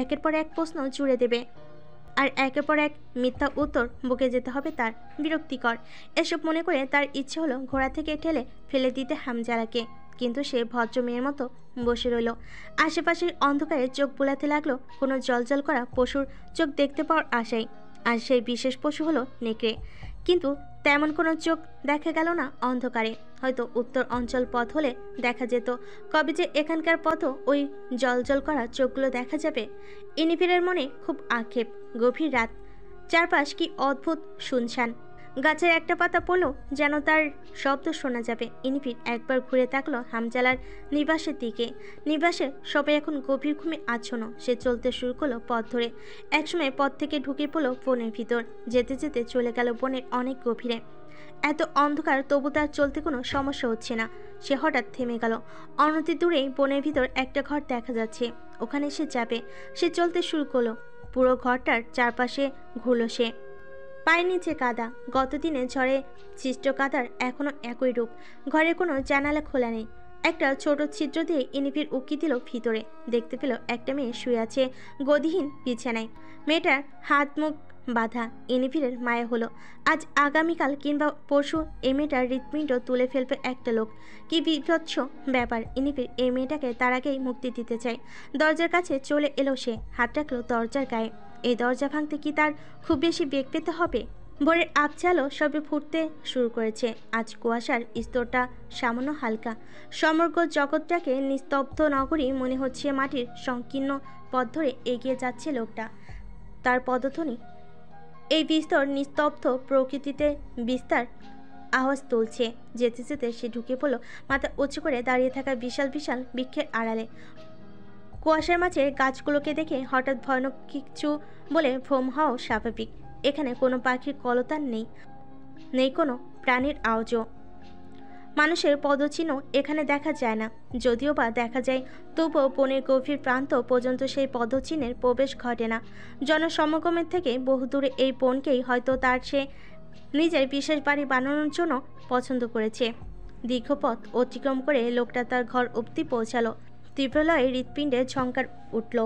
একের পর এক প্রশ্ন জুড়ে দেবে, আর একের পর এক মিথ্যা উত্তর বুকে যেতে হবে তার। বিরক্তিকর এসব মনে করে তার ইচ্ছে হলো ঘোড়া থেকে ঠেলে ফেলে দিতে হামজালাকে, কিন্তু সে ভদ্র মেয়ের মতো বসে রইল। আশেপাশের অন্ধকারে চোখ বুলাতে লাগলো কোনো জলজল করা পশুর চোখ দেখতে পাওয়ার আশায়। আর সেই বিশেষ পশু হলো নেকড়ে, কিন্তু তেমন কোনো চোখ দেখা গেল না অন্ধকারে। হয়তো উত্তর অঞ্চল পথ হলে দেখা যেত। কবে যে এখানকার পথও ওই জলজল করা চোখগুলো দেখা যাবে। ইনিফিরের মনে খুব আক্ষেপ। গভীর রাত, চারপাশ কি অদ্ভুত শুনশান। গাছের একটা পাতা পড়লো যেন তার শব্দ শোনা যাবে। ইনিফির একবার ঘুরে তাকলো হামজালার নিবাসের দিকে। নিবাসে সবাই এখন গভীর ঘুমে আচ্ছন্ন। সে চলতে শুরু করলো পথ ধরে। একসময় পথ থেকে ঢুকে পড়লো বনের ভিতর। যেতে যেতে চলে গেল বনের অনেক গভীরে। এত অন্ধকার, তবু তার চলতে কোনো সমস্যা হচ্ছে না। সে হঠাৎ থেমে গেল। অনতি দূরেই বনের ভিতর একটা ঘর দেখা যাচ্ছে। ওখানে সে যাবে। সে চলতে শুরু করলো। পুরো ঘরটার চারপাশে ঘুরল সে। পায়ের নিচে কাদা। গতদিনে ঝড়ে সৃষ্ট কাদার এখনো একই রূপ। ঘরে কোনো জানালা খোলা নেই। একটা ছোট ছিদ্র দিয়ে ইনিফির উকি দিল ভিতরে। দেখতে পেল একটা মেয়ে শুয়ে আছে গদিহীন বিছানায়। মেয়েটার হাত মুখ বাঁধা। ইনিফিরের মায়া হলো। আজ আগামীকাল কিংবা পরশু এই মেয়েটার হৃৎপিণ্ড তুলে ফেলবে একটা লোক। কি বিভৎস ব্যাপার! ইনিফির এই মেয়েটাকে তার আগেই মুক্তি দিতে চায়। দরজার কাছে চলে এলো সে। হাত রাখলো দরজার গায়ে। এই দরজা ভাঙতে কি তার খুব বেশি বেগ পেতে হবে? ভোরের আবছালো সবে ফুটতে শুরু করেছে। আজ কুয়াশার স্তরটা সামান্য হালকা। সমগ্র জগৎটাকে নিস্তব্ধ নগরী মনে হচ্ছে। মাটির সংকীর্ণ পথ ধরে এগিয়ে যাচ্ছে লোকটা। তার পদধ্বনি এই বিস্তর নিস্তব্ধ প্রকৃতিতে বিস্তার আওয়াজ তুলছে। যেতে যেতে সে ঢুকে পড়ল মাথা উঁচু করে দাঁড়িয়ে থাকা বিশাল বিশাল বৃক্ষের আড়ালে। কুয়াশার মাঝে গাছগুলোকে দেখে হঠাৎ ভয়ানক কিছু বলে ভ্রম হওয়াও স্বাভাবিক। এখানে কোনো পাখির কলতান নেই, নেই কোনো প্রাণীর আওয়াজও। মানুষের পদচিহ্ন এখানে দেখা যায় না, যদিও বা দেখা যায় তবুও বনের গভীর প্রান্ত পর্যন্ত সেই পদচিহ্নের প্রবেশ ঘটে না। জনসমাগমের থেকে বহুদূরে এই বনকেই হয়তো তার সে নিজের বিশেষ বাড়ি বানানোর জন্য পছন্দ করেছে। দীর্ঘ পথ অতিক্রম করে লোকটা তার ঘর অবধি পৌঁছালো। তীব্রলয়ে হৃৎপিণ্ডে ঝংকার উঠল।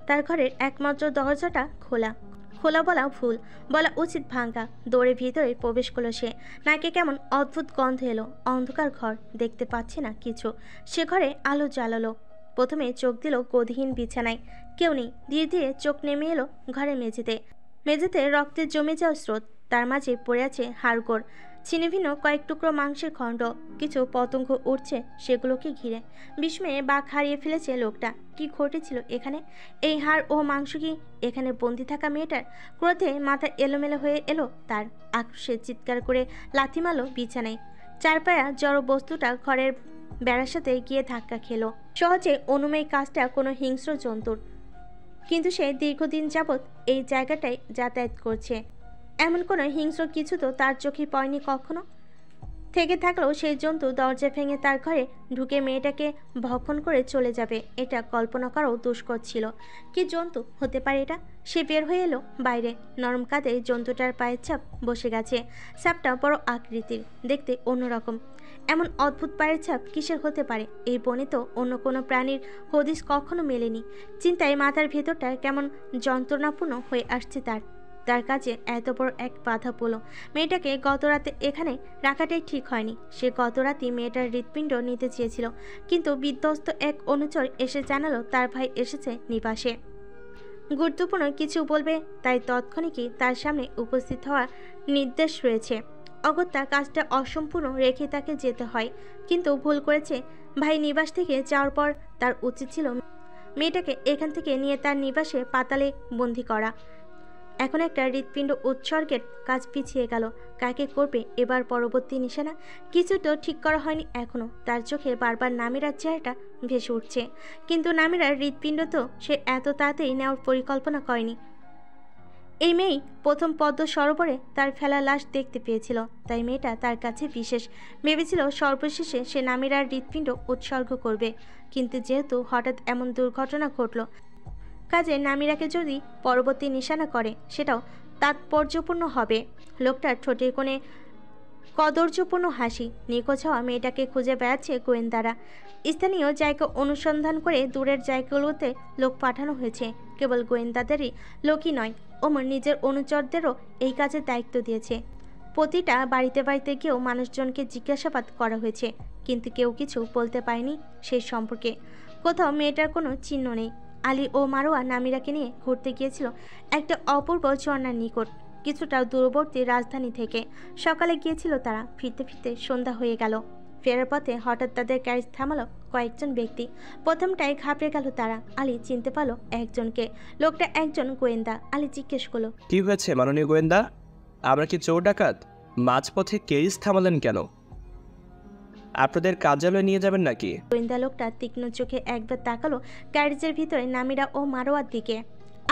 তার ঘরের একমাত্র দরজাটা খোলা। খোলা বলা ভুল, বলা উচিত ভাঙ্গা। দৌড়ে ভিতরে প্রবেশ করলো সে। নাকে কেমন অদ্ভুত গন্ধ এলো। অন্ধকার ঘর, দেখতে পাচ্ছে না কিছু। সে ঘরে আলো জ্বালালো। প্রথমে চোখ দিল গদিহীন বিছানায়, কেউ নেই। ধীরে ধীরে চোখ নেমে এলো ঘরের মেঝেতে। মেঝেতে রক্তের জমে যাওয়া স্রোত, তার মাঝে পড়ে আছে হাড়গোড়, ছিন্নভিন্ন কয়েক টুকরো মাংসের খণ্ড। কিছু পতঙ্গ উঠছে সেগুলোকে ঘিরে। বিস্ময়ে বাঘ হারিয়ে ফেলেছে লোকটা। কি ঘটেছিল এখানে? এই হাড় ও মাংস কি এখানে বন্দি থাকা মেয়েটার? ক্রোধে মাথা এলোমেলো হয়ে এলো তার। আক্রোশে চিৎকার করে লাথি মারল বিছানায়। চারপায়া জড় বস্তুটা ঘরের বেড়ার সাথে গিয়ে ধাক্কা খেলো। সহজে অনুমেয় কাজটা কোনো হিংস্র জন্তুর, কিন্তু সে দীর্ঘদিন যাবৎ এই জায়গাটায় যাতায়াত করছে। এমন কোনো হিংস্র কিছু তো তার চোখে পড়েনি কখনো। থেকে থাকলেও সেই জন্তু দরজা ভেঙে তার ঘরে ঢুকে মেয়েটাকে ভক্ষণ করে চলে যাবে, এটা কল্পনা করাও দুষ্কর ছিল। কি জন্তু হতে পারে এটা? সে বের হয়ে এলো বাইরে। নরম কাঁধে জন্তুটার পায়ের ছাপ বসে গেছে। ছাপটা বড় আকৃতির, দেখতে অন্যরকম। এমন অদ্ভুত পায়ের ছাপ কিসের হতে পারে? এই বনে তো অন্য কোনো প্রাণীর হদিস কখনো মেলেনি। চিন্তায় মাথার ভেতরটা কেমন যন্ত্রণাপূর্ণ হয়ে আসছে তার কাছে এত বড় এক বাধা পড়ল। মেয়েটাকে গত রাতে এখানে রাখাটাই ঠিক হয়নি। সে গত রাতে মেয়েটার হৃৎপিণ্ড নিতে চেয়েছিল, কিন্তু বিধ্বস্ত এক অনুচর এসে জানালো তার ভাই এসেছে নিবাসে। গুরুত্বপূর্ণ কিছু বলবে, তাই তৎক্ষণিকই তার সামনে উপস্থিত হওয়ার নির্দেশ রয়েছে। অগত্যা কাজটা অসম্পূর্ণ রেখে তাকে যেতে হয়, কিন্তু ভুল করেছে। ভাই নিবাস থেকে যাওয়ার পর তার উচিত ছিল মেয়েটাকে এখান থেকে নিয়ে তার নিবাসে পাতালে বন্দি করা। এখন একটা হৃৎপিণ্ড উৎসর্গের কাজ পিছিয়ে গেল। কাকে করবে এবার পরবর্তী নিশানা? কিছু তো ঠিক করা হয়নি এখনো। তার চোখে বারবার নামিরার চেহারাটা ভেসে উঠছে, কিন্তু নামিরার হৃৎপিণ্ড তো সে এত তাড়াতাড়ি নেওয়ার পরিকল্পনা করেনি। এই মেয়েই প্রথম পদ্ম সরোবরে তার ফেলা লাশ দেখতে পেয়েছিল, তাই মেয়েটা তার কাছে বিশেষ। ভেবেছিল সর্বশেষে সে নামিরার হৃৎপিণ্ড উৎসর্গ করবে, কিন্তু যেহেতু হঠাৎ এমন দুর্ঘটনা ঘটল, কাজে নামিরাকে যদি পরবর্তী নিশানা করে সেটাও তাৎপর্যপূর্ণ হবে। লোকটার ঠোঁটের কোণে কদর্যপূর্ণ হাসি। নিখোঁজ হওয়া মেয়েটাকে খুঁজে বেড়াচ্ছে গোয়েন্দারা। স্থানীয় জায়গা অনুসন্ধান করে দূরের জায়গাগুলোতে লোক পাঠানো হয়েছে। কেবল গোয়েন্দাদেরই লোকই নয়, ওমর নিজের অনুচরদেরও এই কাজের দায়িত্ব দিয়েছে। প্রতিটা বাড়িতে বাড়িতে গিয়েও মানুষজনকে জিজ্ঞাসাবাদ করা হয়েছে, কিন্তু কেউ কিছু বলতে পারেনি সেই সম্পর্কে। কোথাও মেয়েটার কোনো চিহ্ন নেই। আলী ও মারোয়া নামিরাকে নিয়ে ঘুরতে গিয়েছিল একটা অপূর্ব ঝর্ণার নিকট, কিছুটা দূরবর্তী রাজধানী থেকে। সকালে গিয়েছিল তারা, ফিরতে ফিরতে সন্ধ্যা হয়ে গেল। ফেরার পথে হঠাৎ তাদের ক্যারেজ থামালো কয়েকজন ব্যক্তি। প্রথমটাই ঘাবড়ে গেল তারা। আলী চিনতে পারল একজনকে। লোকটা একজন গোয়েন্দা। আলী জিজ্ঞেস করলো, কি হয়েছে মাননীয় গোয়েন্দা? আমরা কি চোর ডাকাত? মাঝপথে কেরিজ থামালেন কেন? আপনাদের কার্যালয়ে নিয়ে যাবেন নাকি? গোয়েন্দা লোকটা তীক্ষ্ণ চোখে একবার তাকালো ক্যারেজের ভিতরে নামিরা ও মারোয়ার দিকে।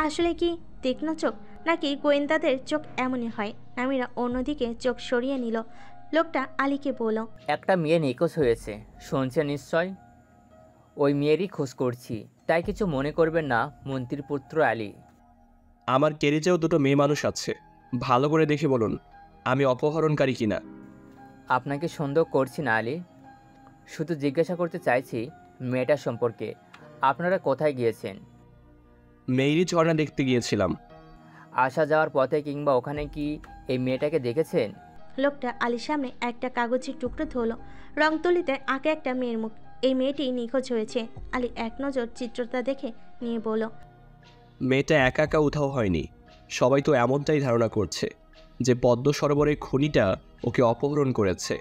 আসলে কি তীক্ষ্ণ চোখ, নাকি গোয়েন্দাদের চোখ এমনই হয়? নামিরা অন্যদিকে চোখ সরিয়ে নিল। লোকটা আলীকে বলল, একটা মেয়ে নিখোঁজ হয়েছে, শুনছেন নিশ্চয়? ওই মেয়েরই খোঁজ করছি, তাই কিছু মনে করবেন না মন্ত্রীর পুত্র আলী। আমার ক্যারেজেও দুটো মেয়ে মানুষ আছে, ভালো করে দেখে বলুন আমি অপহরণকারী কিনা। আপনাকে সন্দেহ করছি না আলী, শুধু জিজ্ঞাসা করতে চাইছি মেয়েটার সম্পর্কে। আপনারা কোথায় গিয়েছেন? মেয়েরই ঝর্ণা দেখতে গিয়েছিলাম। আসা যাওয়ার পথে কিংবা ওখানে কি এই মেয়েটাকে দেখেছেন? লোকটা আলীর সামনে একটা কাগজের টুকরো ধরল। রংতুলিতে আঁকে একটা মেয়ের মুখ। এই মেয়েটি নিখোঁজ হয়েছে। আলী এক নজর চিত্রটা দেখে নিয়ে বলল, মেয়েটা একা একা উধাও হয়নি। সবাই তো এমনটাই ধারণা করছে যে পদ্ম সরোবরের খনিটা ওকে অপহরণ করেছে।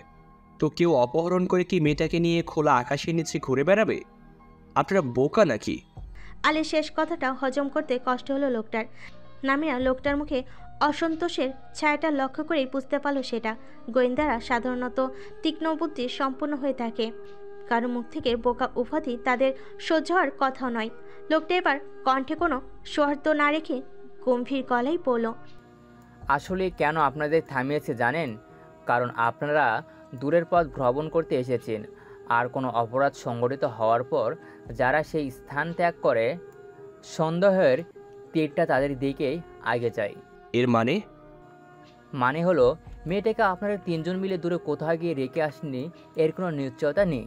তো কেউ অপহরণ করে কি মেয়েটাকে নিয়ে খোলা আকাশের নিচে ঘুরে বেড়াবে? আপনারা বোকা নাকি? আলীর শেষ কথাটা হজম করতে কষ্ট হলো লোকটার। নামিরা লোকটার মুখে অসন্তোষের ছায়াটা লক্ষ্য করেই বুঝতে পারল সেটা। গোয়েন্দারা সাধারণত তীক্ষ্ণ বুদ্ধি সম্পন্ন হয়ে থাকে, কারো মুখ থেকে বোকা উপাধি তাদের সহ্য হওয়ার কথাও নয়। লোকটা এবার কণ্ঠে কোনো সৌহার্দ্য না রেখে গম্ভীর গলায় বলল, আসলে কেন আপনাদের থামিয়েছে জানেন? কারণ আপনারা দূরের পথ ভ্রমণ করতে এসেছেন, আর কোনো অপরাধ সংঘটিত হওয়ার পর যারা সেই স্থান ত্যাগ করে, সন্দেহের তীরটা তাদের দিকেই আগে যায়। এর মানে হলো, মেয়েটাকে আপনারা তিনজন মিলে দূরে কোথাও গিয়ে রেখে আসেননি, এর কোনো নিশ্চয়তা নেই।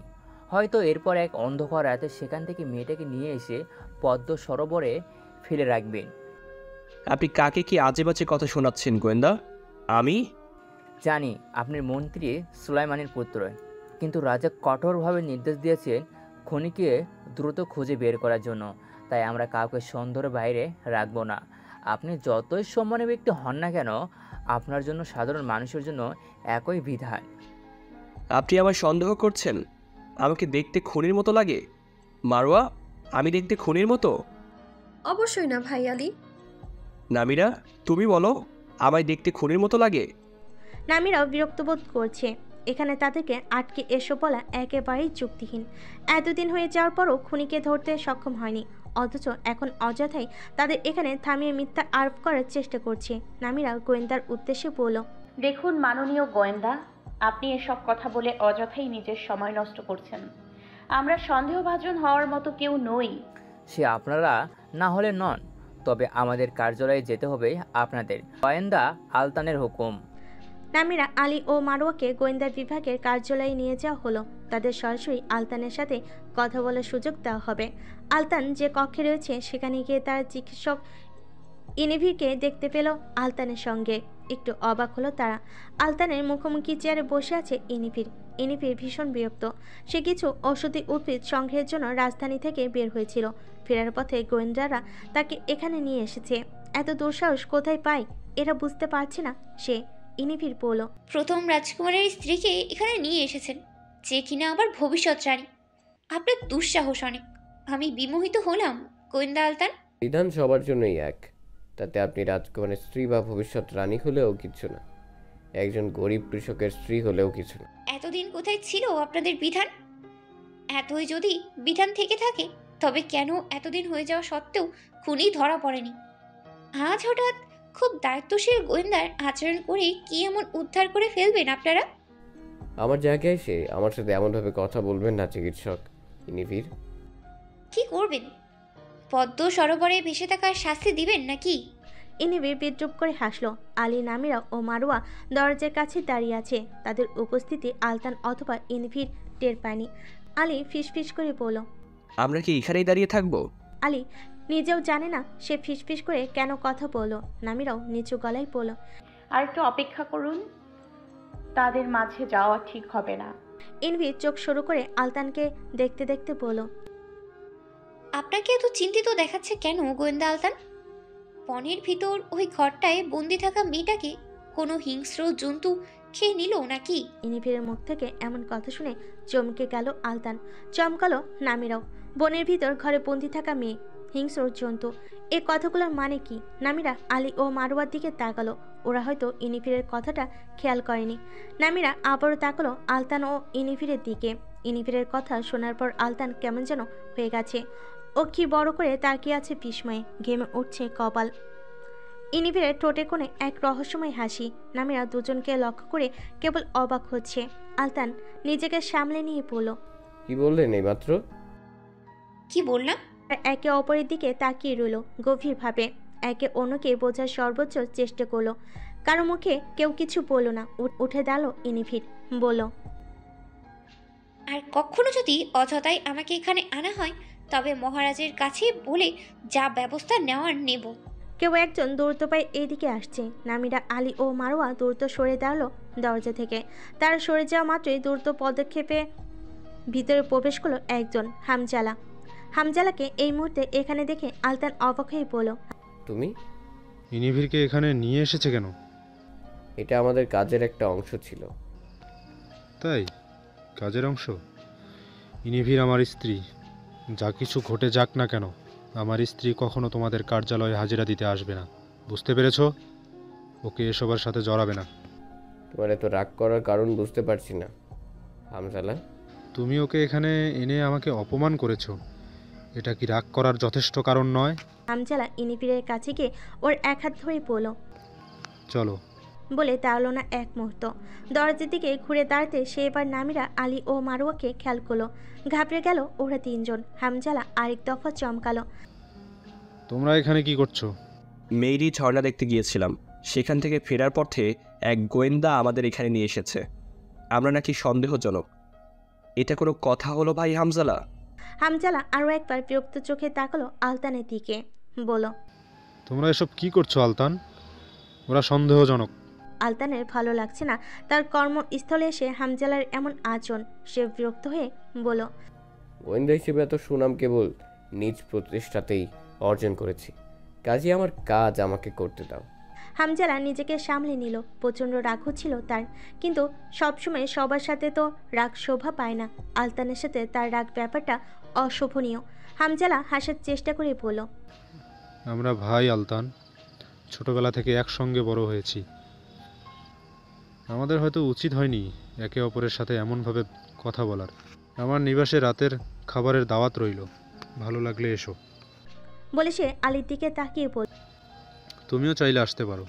হয়তো এরপর এক অন্ধকার রাতে সেখান থেকে মেয়েটাকে নিয়ে এসে পদ্ম সরোবরে ফেলে রাখবেন। আপনি কাকে কি আজে বাজে কথা শোনাচ্ছেন গোয়েন্দা? আমি জানি আপনি মন্ত্রী সুলাইমানের পুত্র, কিন্তু রাজা কঠোরভাবে নির্দেশ দিয়েছেন খনিকে দ্রুত খুঁজে বের করার জন্য। তাই আমরা কাউকে সন্দেহের বাইরে রাখবো না। আপনি যতই সম্মানের ব্যক্তি হন না কেন, আপনার জন্য সাধারণ মানুষের জন্য একই বিধান। আপনি আমার সন্দেহ করছেন? আমাকে দেখতে খুনির মতো লাগে? মারোয়া, আমি দেখতে খুনির মতো? অবশ্যই না ভাই আলী। নামিরা, তুমি বলো, আমায় দেখতে খুনির মতো লাগে? নামিরাও বিরক্ত বোধ করছে। এখানে তাদেরকে আটকে এসব বলা একেবারেই যুক্তিহীন। এতদিন হয়ে যাওয়ার পরও খুনিকে ধরতে সক্ষম হয়নি, অথচ এখন অযথাই তাদের এখানে থামিয়ে মিথ্যা আরোপ করার চেষ্টা করছে। নামিরা গোয়েন্দার উদ্দেশ্যে বলল, দেখুন মাননীয় গোয়েন্দা, আপনি এসব কথা বলে অযথাই নিজের সময় নষ্ট করছেন। আমরা সন্দেহভাজন হওয়ার মতো কেউ নই। সে আপনারা না হলে নন, তবে আমাদের কার্যালয়ে যেতে হবে আপনাদের। গোয়েন্দা আলতানের হুকুম। নামিরা আলী ও মারোয়াকে গোয়েন্দা বিভাগের কার্যালয়ে নিয়ে যাওয়া হলো। তাদের সরাসরি আলতানের সাথে কথা বলার সুযোগ দেওয়া হবে। আলতান যে কক্ষে রয়েছে সেখানে গিয়ে তার চিকিৎসক ইনিভিরকে দেখতে পেল আলতানের সঙ্গে। একটু অবাক হলো তারা। আলতানের মুখোমুখি চেয়ারে বসে আছে ইনিভির। ইনিভির ভীষণ বিরক্ত। সে কিছু ঔষধি উদ্ভিদ সংগ্রহের জন্য রাজধানী থেকে বের হয়েছিল। ফেরার পথে গোয়েন্দারা তাকে এখানে নিয়ে এসেছে। এত দুঃসাহস কোথায় পায় এরা বুঝতে পারছে না। সে ইনিভির বলল, প্রথম রাজকুমারের স্ত্রীকে এখানে নিয়ে এসেছেন, যে কিনা আবার ভবিষ্যৎ রানী। আপনার দুঃসাহস অনেক। আমি বিমোহিত হলাম গোয়েন্দা আলতান। বিধান সবার জন্যই এক, তাতে আপনি রাজকুমারের স্ত্রী বা ভবিষ্যৎ রানী হলেও কিছু না, একজন গরিব কৃষকের স্ত্রী হলেও কিছু না। এতদিন কোথায় ছিল আপনাদের বিধান? এতই যদি বিধান থেকে থাকে, তবে কেন এতদিন হয়ে যাওয়া সত্ত্বেও খুনি ধরা পড়েনি? আজ হঠাৎ খুব দায়িত্বশীল গোয়েন্দার আচরণ করে কি এমন উদ্ধার করে ফেলবেন আপনারা? আমার জায়গায় এসে আমার সাথে এমনভাবে কথা বলবেন না চিকিৎসক ইনিভির। কি করবেন? পদ্ম সরোবরে ভেসে থাকার শাস্তি দিবেন নাকি? ইনিভির বিদ্রুপ করে হাসলো। আলী, নামিরা ও মারোয়া দরজার কাছে দাঁড়িয়ে আছে। তাদের উপস্থিতি আলতান অথবা ইনিভির টের পায়নি। আলী ফিসফিস করে বলল, আমরা কি এখানেই দাঁড়িয়ে থাকবো? আলী নিজেও জানে না সে ফিসফিস করে কেন কথা বলল। নামিরাও নিচু গলায় বলল, আর একটু অপেক্ষা করুন, তাদের মাঝে যাওয়া ঠিক হবে না। ইনভি চোখ শুরু করে আলতানকে দেখতে দেখতে বলল, আপনাকে এত চিন্তিত দেখাচ্ছে কেন গোয়েন্দা আলতান? বনের ভিতর ওই ঘরটায় বন্দি থাকা মেয়েটাকে কোনো হিংস্র জন্তু খেয়ে নিল নাকি? ইনিভিরের মুখ থেকে এমন কথা শুনে চমকে গেল আলতান। চমকালো নামিরাও। বনের ভিতর ঘরে বন্দি থাকা মেয়ে, হিংস্র জন্তু, এ কথাগুলোর মানে কি? নামিরা আলী ও মারোয়ার দিকে তাকালো। ওরা হয়তো ইনিভিরের কথাটা খেয়াল করেনি। নামিরা আবারও তাকালো আলতান ও ইনিভিরের দিকে। ইনিভিরের কথা শোনার পর আলতান কেমন যেন হয়ে গেছে। ও কি বড় করে তাকিয়ে আছে বিস্ময়ে, ঘেমে উঠছে কপাল। ইনিভিরের ঠোঁটে কোণে এক রহস্যময় হাসি। নামিরা দুজনকে লক্ষ্য করে কেবল অবাক হচ্ছে। আলতান নিজেকে সামলে নিয়ে বলল, কি বললেন এইমাত্র? কি বললাম? একে অপরের দিকে তাকিয়ে রইল গভীরভাবে। একে অন্যকে বোঝার সর্বোচ্চ চেষ্টা করলো। কারো মুখে কেউ কিছু বলল না। উঠে দাঁড়ালো ইনিভির, বলল, আর কখনো যদি অযথাই আমাকে এখানে আনা হয়, তবে মহারাজের কাছে বলে যা ব্যবস্থা নেওয়ার নেব। কেউ একজন দ্রুত পায়ে এইদিকে আসছে। নামিরা আলী ও মারোয়া দ্রুত সরে দাঁড়ালো দরজা থেকে। তারা সরে যাওয়া মাত্রই দ্রুত পদক্ষেপে ভিতরে প্রবেশ করলো একজন, হামজালা। হামজালাকে এই মুহূর্তে এখানে দেখে আলতান অবাক হয়ে বলল, তুমি? ইনিভিরকে এখানে নিয়ে এসেছে কেন? এটা আমাদের কাজের একটা অংশ ছিল। তাই? কাজের অংশ? ইনিভির আমার স্ত্রী। যা কিছু ঘটে যাক না কেন, আমার স্ত্রী কখনো তোমাদের কার্যালয়ে হাজিরা দিতে আসবে না, বুঝতে পেরেছ? ওকে এসবের সাথে জড়াবে না। তোমার এত রাগ করার কারণ বুঝতে পারছি না হামজালা। তুমি ওকে এখানে এনে আমাকে অপমান করেছো, এটা কি রাগ করার যথেষ্ট কারণ নয়? হামজালা ইনিফিরের কাছে গিয়ে ওর এক হাত ধরে বলল। চলো। বলে দাঁড়ালো না এক মুহূর্ত। দরজার দিকে ঘুরে দাঁড়াতে সে এবার নামিরা, আলী ও মারুয়াকে খেয়াল করলো। ঘাবড়ে গেল ওরা তিনজন। হামজালা আরেক দফা চমকালো। তোমরা এখানে কি করছো? মেয়েরই ঝর্ণা দেখতে গিয়েছিলাম, সেখান থেকে ফেরার পথে এক গোয়েন্দা আমাদের এখানে নিয়ে এসেছে। আমরা নাকি সন্দেহজনক। এটা কোনো কথা হলো ভাই হামজালা? হামজালা আরও একবার বিরক্ত চোখে তাকালো আলতানের দিকে, বলো। তোমরা এসব কি করছো আলতান? ওরা সন্দেহজনক। আলতানের ভালো লাগছে না তার কর্মস্থলে এসে হামজালার এমন আচরণ। সে বিরক্ত হয়ে বলল, গোয়েন্দা হিসেবে এত সুনাম কেবল নিজ প্রতিষ্ঠাতেই অর্জন করেছি, কাজে আমার কাজ আমাকে করতে দাও। হামজালা নিজেকে সামলে নিল। প্রচণ্ড রাগ হচ্ছিল তার, কিন্তু সবসময় সবার সাথে তো রাগ শোভা পায় না। আলতানের সাথে তার রাগ ব্যাপারটা অশোভনীয়। হামজালা হাসার চেষ্টা করে বলল, আমরা ভাই আলতান, ছোটবেলা থেকে একসঙ্গে বড় হয়েছি। আমাদের হয়তো উচিত হয়নি একে অপরের সাথে এমনভাবে কথা বলার। আমার নিবাসে রাতের খাবারের দাওয়াত রইল, ভালো লাগলে এসো। বলে সে আলীর দিকে তাকিয়ে বলল, তুমিও চাইলে আসতে পারো।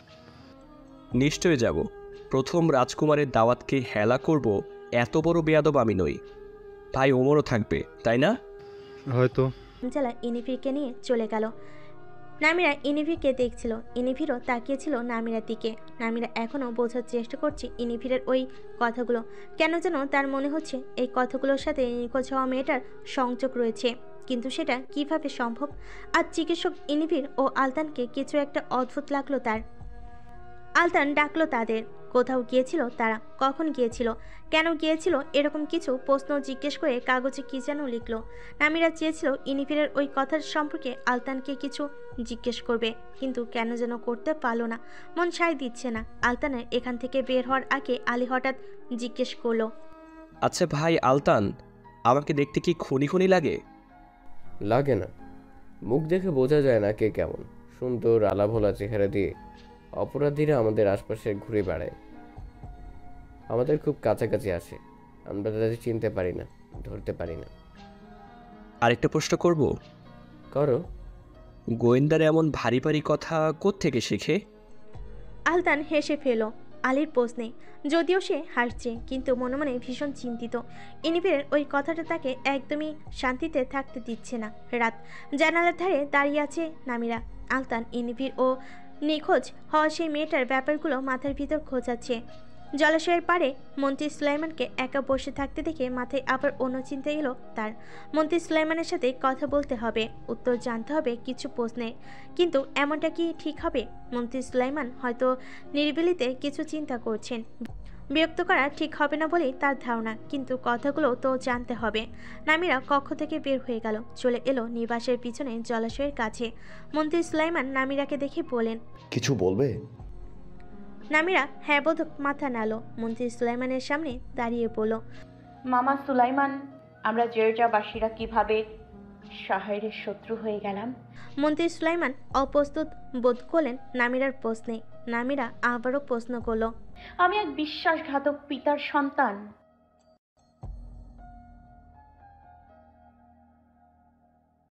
নিশ্চয় যাব। প্রথম রাজকুমারের দাওয়াতকে হেলা করব এত বড় বেয়াদব আমি নই। ভাই ওমরও থাকবে, তাই না? হয়তো। হামজালা ইনিফিরকে নিয়ে চলে গেল। নামিরা ইনিফিরকে দেখছিল, ইনিফিরও তাকিয়েছিল নামিরার দিকে। নামিরা এখনও বোঝার চেষ্টা করছে ইনিফিরের ওই কথাগুলো। কেন যেন তার মনে হচ্ছে এই কথাগুলোর সাথে নিখোঁজ হওয়া মেয়েটার সংযোগ রয়েছে, কিন্তু সেটা কিভাবে সম্ভব? আজ চিকিৎসক ইনিফির ও আলতানকে কিছু একটা অদ্ভুত লাগলো তার। আলতান ডাকলো তাদের। কোথাও গিয়েছিল তারা, কখন গিয়েছিল, কেন গিয়েছিল, এরকম কিছু প্রশ্ন জিজ্ঞেস করে কাগজে কি যেন লিখলো। নামিরা চেয়েছিল ইনিফিরের ওই কথার সম্পর্কে আলতানকে কিছু জিজ্ঞেস করবে, কিন্তু কেন যেন করতে পারলো না। মন সায় দিচ্ছে না। আলতানের এখান থেকে বের হওয়ার আগে আলী হঠাৎ জিজ্ঞেস করলো, আচ্ছা ভাই আলতান, আমাকে দেখতে কি খুনি খুনি লাগে? লাগে না, মুখ দেখে বোঝা যায় না কে কেমন। সুন্দর আলাভোলা চেহারা দিয়ে অপরাধীরা আমাদের আশপাশে ঘুরে বেড়ায়, আমাদের খুব কাছাকাছি আসে, আমরা তাদের চিনতে পারি না, ধরতে পারি না। আরেকটা প্রশ্ন করব? করো। গোয়েন্দার এমন ভারী ভারী কথা কোত্থেকে শেখে? আলতান হেসে ফেল আলীর প্রশ্নে। যদিও সে হাসছে, কিন্তু মনে মনে ভীষণ চিন্তিত। ইনিফিরের ওই কথাটা তাকে একদমই শান্তিতে থাকতে দিচ্ছে না। রাত, জানালার ধারে দাঁড়িয়ে আছে নামিরা। আলতান ইনিফির ও নিখোঁজ হওয়া সেই মেয়েটার ব্যাপারগুলো মাথার ভিতর খোঁজাচ্ছে। জলাশয়ের পাড়ে মন্ত্রী সুলাইমানকে একা বসে থাকতে দেখে মাথায় আবার অন্য চিন্তা এলো তার। মন্ত্রী সুলাইমানের সাথে কথা বলতে হবে, উত্তর জানতে হবে কিছু প্রশ্নে। কিন্তু এমনটা কি ঠিক হবে? মন্ত্রী সুলাইমান হয়তো নিরিবিলিতে কিছু চিন্তা করছেন। বিরক্ত করা ঠিক হবে না বলেই তার ধারণা, কিন্তু কথাগুলো তো জানতে হবে। নামিরা কক্ষ থেকে বের হয়ে গেল, চলে এলো নিবাসের পিছনে জলাশয়ের কাছে। মন্ত্রী সুলাইমান নামিরাকে দেখে বলেন, কিছু বলবে? নামিরা হ্যাঁ বোধক মাথা নাড়ল। মন্ত্রী সুলাইমানের সামনে দাঁড়িয়ে বলল, মামা সুলাইমান, আমরা জেরজাবাসীরা কিভাবে শাহেরের শত্রু হয়ে গেলাম? মন্ত্রী সুলাইমান অপ্রস্তুত বোধ করলেন নামিরার প্রশ্নে। নামিরা আবারও প্রশ্ন করল, আমি এক বিশ্বাসঘাতক পিতার সন্তান,